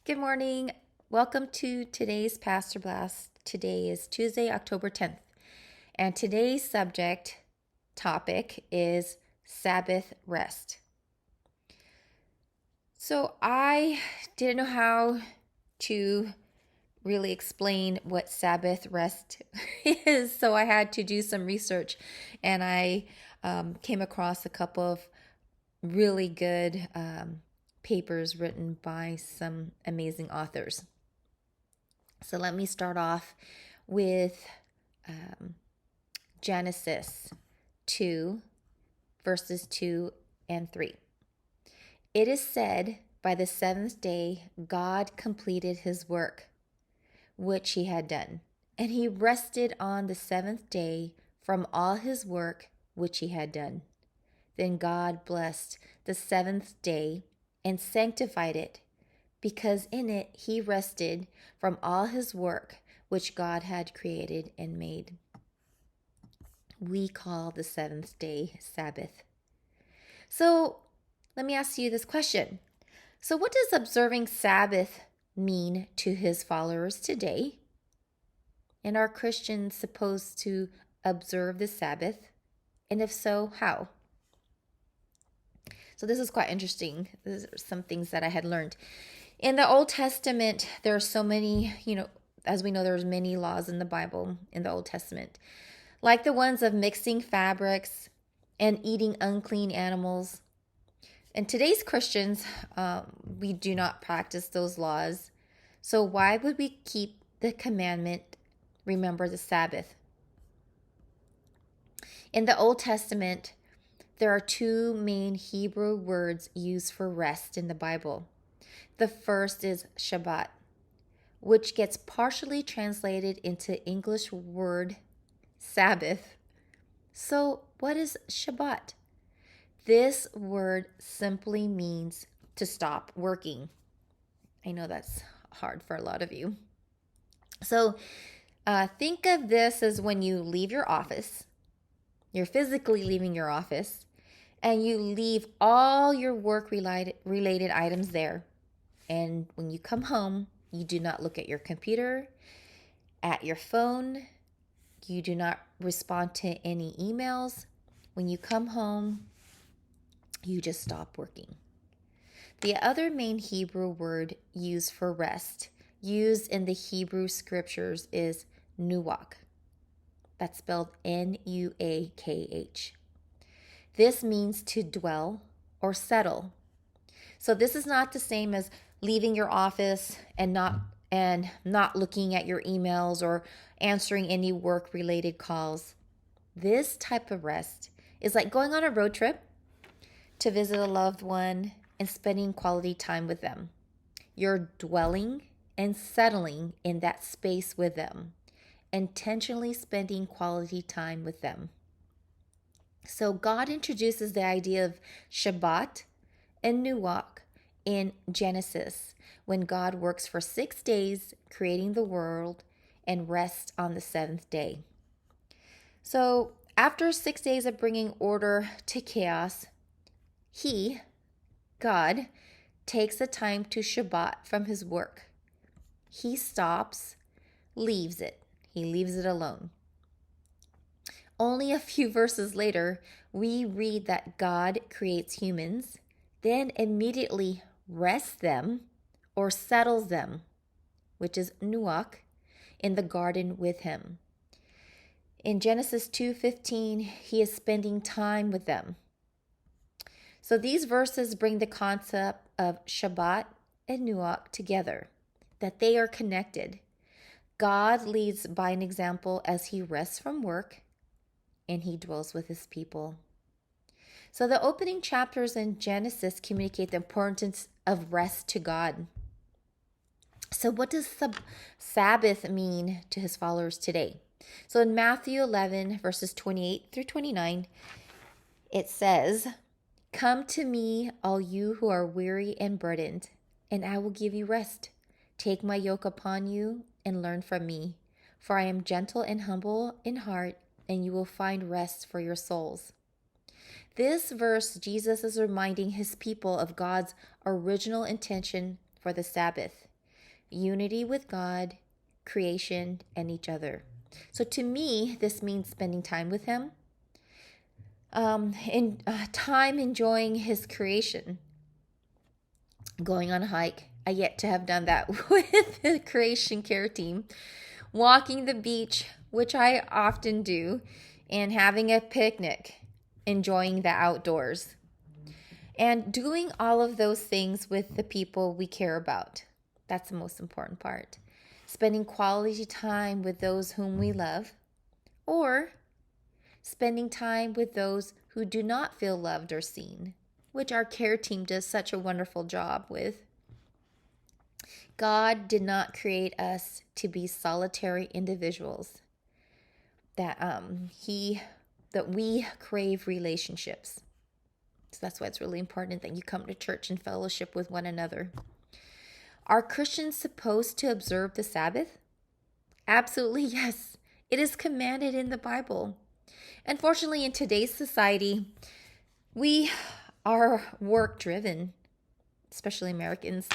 Good morning. Welcome to today's Pastor Blast. Today is Tuesday, October 10th, and today's topic is Sabbath Rest. So I didn't know how to really explain what Sabbath Rest is, so I had to do some research, and I came across a couple of really good papers written by some amazing authors. So let me start off with Genesis 2, verses 2 and 3. It is said, by the seventh day, God completed his work, which he had done, and he rested on the seventh day from all his work, which he had done. Then God blessed the seventh day and sanctified it, because in it he rested from all his work which God had created and made. We call the seventh day Sabbath. So let me ask you this question. So what does observing Sabbath mean to his followers today? And are Christians supposed to observe the Sabbath? And if so, how? So this is quite interesting. These are some things that I had learned. In the Old Testament, there are so many, as we know, there's many laws in the Bible in the Old Testament, like the ones of mixing fabrics and eating unclean animals. And today's Christians, we do not practice those laws. So why would we keep the commandment, remember the Sabbath? In the Old Testament, there are two main Hebrew words used for rest in the Bible. The first is Shabbat, which gets partially translated into English word Sabbath. So what is Shabbat? This word simply means to stop working. I know that's hard for a lot of you. So think of this as when you leave your office. You're physically leaving your office, and you leave all your work-related items there. And when you come home, you do not look at your computer, at your phone. You do not respond to any emails. When you come home, you just stop working. The other main Hebrew word used for rest, used in the Hebrew scriptures, is nuach. That's spelled Nuakh. This means to dwell or settle. So this is not the same as leaving your office and not looking at your emails or answering any work-related calls. This type of rest is like going on a road trip to visit a loved one and spending quality time with them. You're dwelling and settling in that space with them, intentionally spending quality time with them. So God introduces the idea of Shabbat and nuach in Genesis, when God works for 6 days creating the world and rests on the seventh day. So after 6 days of bringing order to chaos, God, takes the time to Shabbat from his work. He stops, leaves it. He leaves it alone. Only a few verses later, we read that God creates humans, then immediately rests them or settles them, which is nuach, in the garden with him. In Genesis 2:15, he is spending time with them. So these verses bring the concept of Shabbat and nuach together, that they are connected. God leads by an example as he rests from work, and he dwells with his people. So the opening chapters in Genesis communicate the importance of rest to God. So what does Sabbath mean to his followers today? So in Matthew 11, verses 28 through 29, it says, "Come to me, all you who are weary and burdened, and I will give you rest. Take my yoke upon you and learn from me, for I am gentle and humble in heart, and you will find rest for your souls." This verse, Jesus is reminding his people of God's original intention for the Sabbath. unity with God, creation, and each other. So to me, this means spending time with Him, and time enjoying His creation, going on a hike. I yet to have done that with the creation care team, walking the beach, which I often do, and having a picnic, enjoying the outdoors, and doing all of those things with the people we care about. That's the most important part. Spending quality time with those whom we love, or spending time with those who do not feel loved or seen, which our care team does such a wonderful job with. God did not create us to be solitary individuals. That we crave relationships. So that's why it's really important that you come to church and fellowship with one another. Are Christians supposed to observe the Sabbath? Absolutely, yes. It is commanded in the Bible. Unfortunately, in today's society, we are work-driven, especially Americans.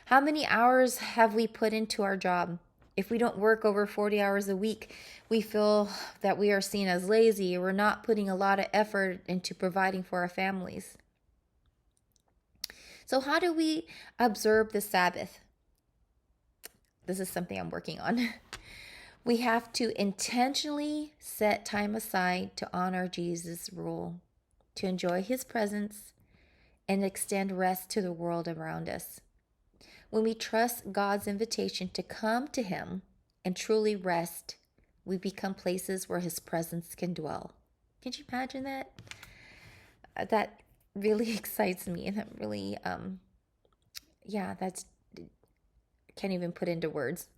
How many hours have we put into our job? If we don't work over 40 hours a week, we feel that we are seen as lazy, or we're not putting a lot of effort into providing for our families. So how do we observe the Sabbath? This is something I'm working on. We have to intentionally set time aside to honor Jesus' rule, to enjoy His presence, and extend rest to the world around us. When we trust God's invitation to come to Him and truly rest, we become places where His presence can dwell. Can you imagine that? That really excites me, and that really, that's, can't even put into words.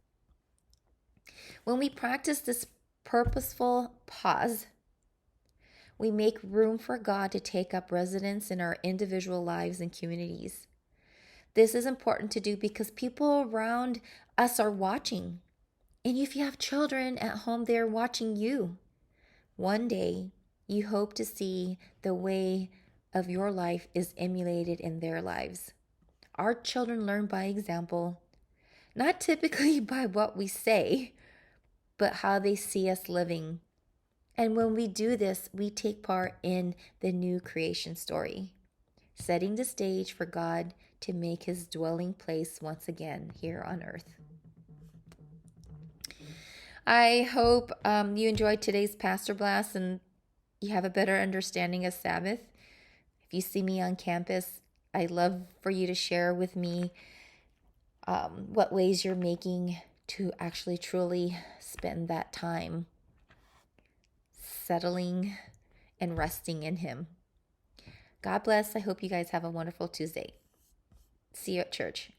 When we practice this purposeful pause, we make room for God to take up residence in our individual lives and communities. This is important to do because people around us are watching. And if you have children at home, they're watching you. One day, you hope to see the way of your life is emulated in their lives. Our children learn by example, not typically by what we say, but how they see us living. And when we do this, we take part in the new creation story, setting the stage for God to make His dwelling place once again here on earth. I hope you enjoyed today's Pastor Blast and you have a better understanding of Sabbath. If you see me on campus, I'd love for you to share with me what ways you're making to actually truly spend that time settling and resting in Him. God bless. I hope you guys have a wonderful Tuesday. See you at church.